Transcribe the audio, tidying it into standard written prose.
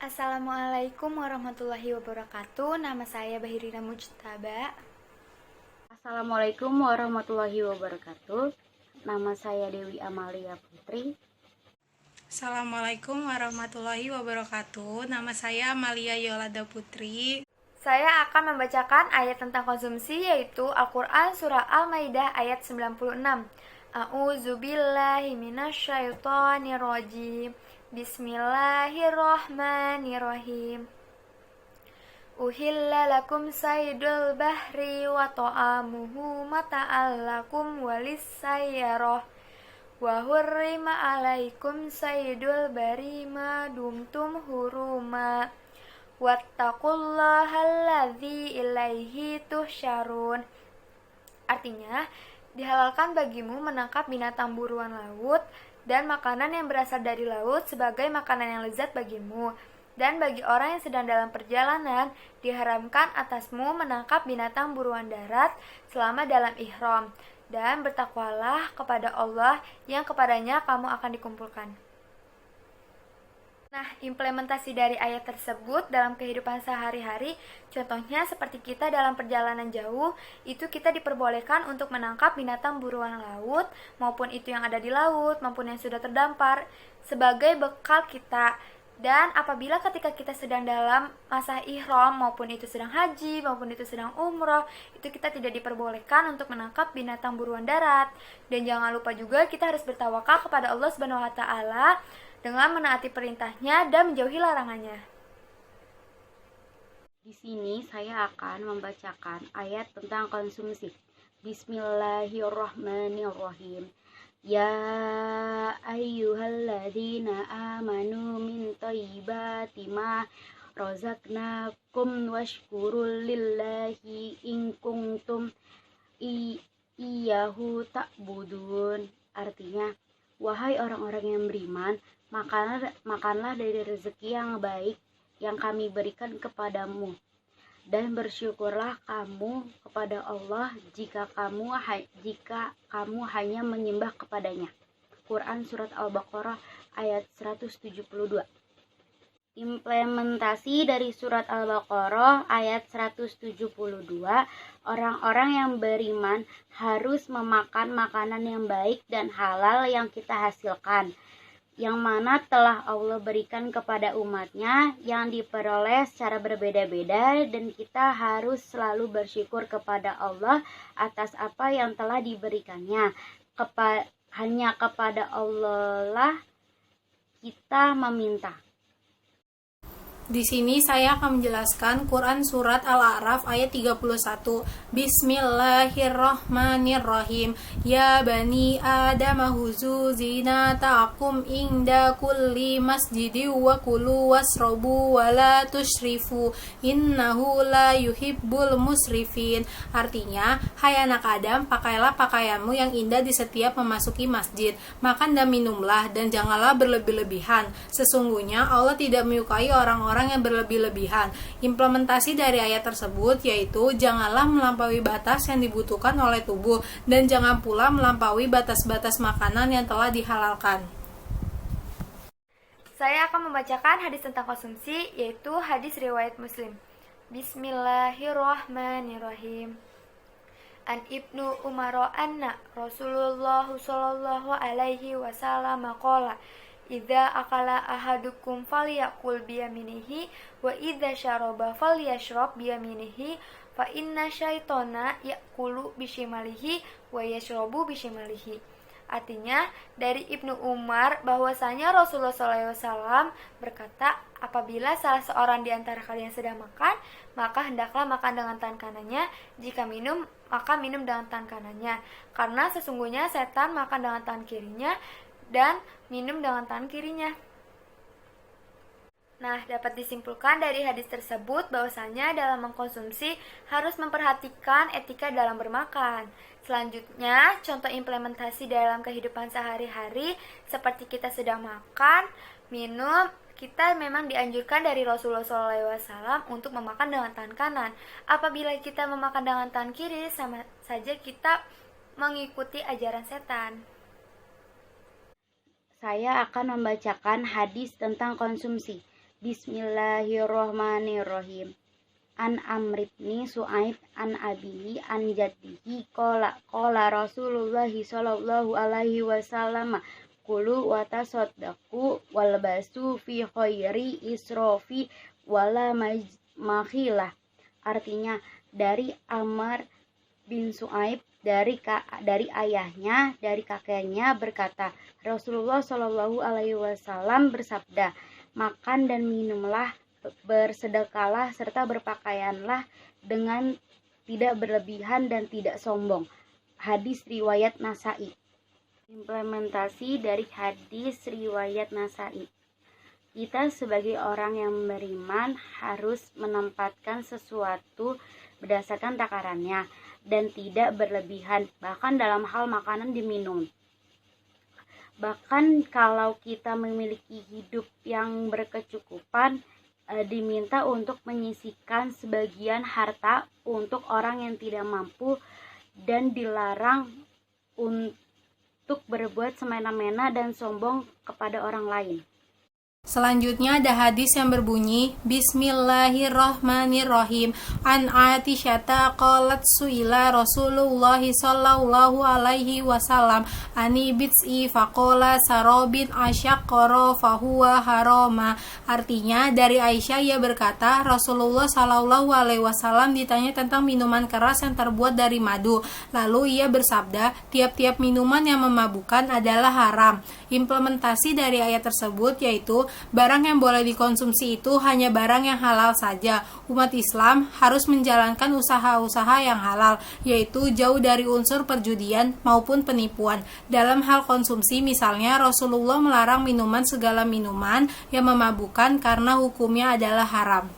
Assalamualaikum warahmatullahi wabarakatuh. Nama saya Bahirina Mujtaba. Assalamualaikum warahmatullahi wabarakatuh. Nama saya Dewi Amalia Putri. Assalamualaikum warahmatullahi wabarakatuh. Nama saya Amalia Yolanda Putri. Saya akan membacakan ayat tentang konsumsi, yaitu Al-Quran Surah Al-Maidah ayat 96. A'udzubillahi minasyaitonirrajim. Bismillahirrahmanirrahim. Uhilla lakum saydul bahri wa ta'amuhu mata'allakum walissayyarah wa hurrima alaikum saydul bari ma dumtum huruma wattaqullahalladzi ilaihi tuhsyarun. Artinya, dihalalkan bagimu menangkap binatang buruan laut dan makanan yang berasal dari laut sebagai makanan yang lezat bagimu. Dan bagi orang yang sedang dalam perjalanan, diharamkan atasmu menangkap binatang buruan darat selama dalam ihram. Dan bertakwalah kepada Allah yang kepadanya kamu akan dikumpulkan. Nah, implementasi dari ayat tersebut dalam kehidupan sehari-hari, contohnya seperti kita dalam perjalanan jauh, itu kita diperbolehkan untuk menangkap binatang buruan laut, maupun itu yang ada di laut, maupun yang sudah terdampar, sebagai bekal kita. Dan apabila ketika kita sedang dalam masa ihram, maupun itu sedang haji, maupun itu sedang umroh, itu kita tidak diperbolehkan untuk menangkap binatang buruan darat. Dan jangan lupa juga kita harus bertawakal kepada Allah Subhanahu wa Ta'ala dengan menaati perintahnya dan menjauhi larangannya. Di sini saya akan membacakan ayat tentang konsumsi. Bismillahirrahmanirrahim. Ya ayyuhalladzina amanu min thayyibati ma razaqnakum washkurul lillahi in kuntum iyyahu ta'budun. Artinya, wahai orang-orang yang beriman, makanlah dari rezeki yang baik yang kami berikan kepadamu, dan bersyukurlah kamu kepada Allah jika kamu hanya menyembah kepadanya. Quran Surat Al-Baqarah ayat 172. Implementasi dari Surat Al-Baqarah ayat 172, orang-orang yang beriman harus memakan makanan yang baik dan halal yang kita hasilkan, yang mana telah Allah berikan kepada umatnya, yang diperoleh secara berbeda-beda, dan kita harus selalu bersyukur kepada Allah atas apa yang telah diberikannya. Hanya kepada Allah lah kita meminta. Di sini saya akan menjelaskan Quran Surat Al-A'raf ayat 31. Bismillahirrahmanirrahim. Ya bani Adam huzu zinata'akum inda kulli masjidi wa kulu wasrobu wa la tusyrifu innahu la yuhibbul musrifin. Artinya, hai anak Adam, pakailah pakaianmu yang indah di setiap memasuki masjid. Makan dan minumlah dan janganlah berlebih-lebihan. Sesungguhnya Allah tidak menyukai orang-orang yang berlebih-lebihan. Implementasi dari ayat tersebut yaitu janganlah melampaui batas yang dibutuhkan oleh tubuh dan jangan pula melampaui batas-batas makanan yang telah dihalalkan. Saya akan membacakan hadis tentang konsumsi, yaitu hadis riwayat Muslim. Bismillahirrahmanirrahim. An Ibnu Umar anna Rasulullah sallallahu alaihi wasallam qala idza akala ahadukum falyakul biyaminihi wa idza syaraba falyashrab biyaminihi fa inna syaitana yakulu bishimalihi wa yashrabu bishimalihi. Artinya, dari Ibnu Umar bahwasanya Rasulullah SAW berkata, apabila salah seorang di antara kalian sedang makan, maka hendaklah makan dengan tangan kanannya, jika minum, maka minum dengan tangan kanannya, karena sesungguhnya setan makan dengan tangan kirinya dan minum dengan tangan kirinya. Nah, dapat disimpulkan dari hadis tersebut bahwasanya dalam mengkonsumsi harus memperhatikan etika dalam bermakan. Selanjutnya, contoh implementasi dalam kehidupan sehari-hari seperti kita sedang makan, minum, kita memang dianjurkan dari Rasulullah SAW untuk memakan dengan tangan kanan. Apabila kita memakan dengan tangan kiri, sama saja kita mengikuti ajaran setan. Saya akan membacakan hadis tentang konsumsi. Bismillahirrohmanirrohim. An Amr bin Su'aib an abihi an jaddihi qala Rasulullah sallallahu alaihi wasallam kulu wa tasaddaqu wal basu fi khairi israfi wala makhilah. Artinya, dari Amr bin Su'aib dari ayahnya, dari kakeknya berkata, Rasulullah sallallahu alaihi wasallam bersabda, makan dan minumlah, bersedekahlah serta berpakaianlah dengan tidak berlebihan dan tidak sombong. Hadis riwayat Nasa'i. Implementasi dari hadis riwayat Nasa'i. Kita sebagai orang yang beriman harus menempatkan sesuatu berdasarkan takarannya dan tidak berlebihan, bahkan dalam hal makanan dan minum. Bahkan kalau kita memiliki hidup yang berkecukupan, diminta untuk menyisihkan sebagian harta untuk orang yang tidak mampu dan dilarang untuk berbuat semena-mena dan sombong kepada orang lain. Selanjutnya ada hadis yang berbunyi Bismillahirrahmanirrahim. An Aisyata qalat suila Rasulullah sallallahu alaihi wasallam ani bitsi faqala sarobin asyaqqara fahuwa harama. Artinya, dari Aisyah ia berkata, Rasulullah sallallahu alaihi wasallam ditanya tentang minuman keras yang terbuat dari madu. Lalu ia bersabda, tiap-tiap minuman yang memabukkan adalah haram. Implementasi dari ayat tersebut yaitu barang yang boleh dikonsumsi itu hanya barang yang halal saja. Umat Islam harus menjalankan usaha-usaha yang halal, yaitu jauh dari unsur perjudian maupun penipuan. Dalam hal konsumsi, misalnya Rasulullah melarang segala minuman yang memabukkan karena hukumnya adalah haram.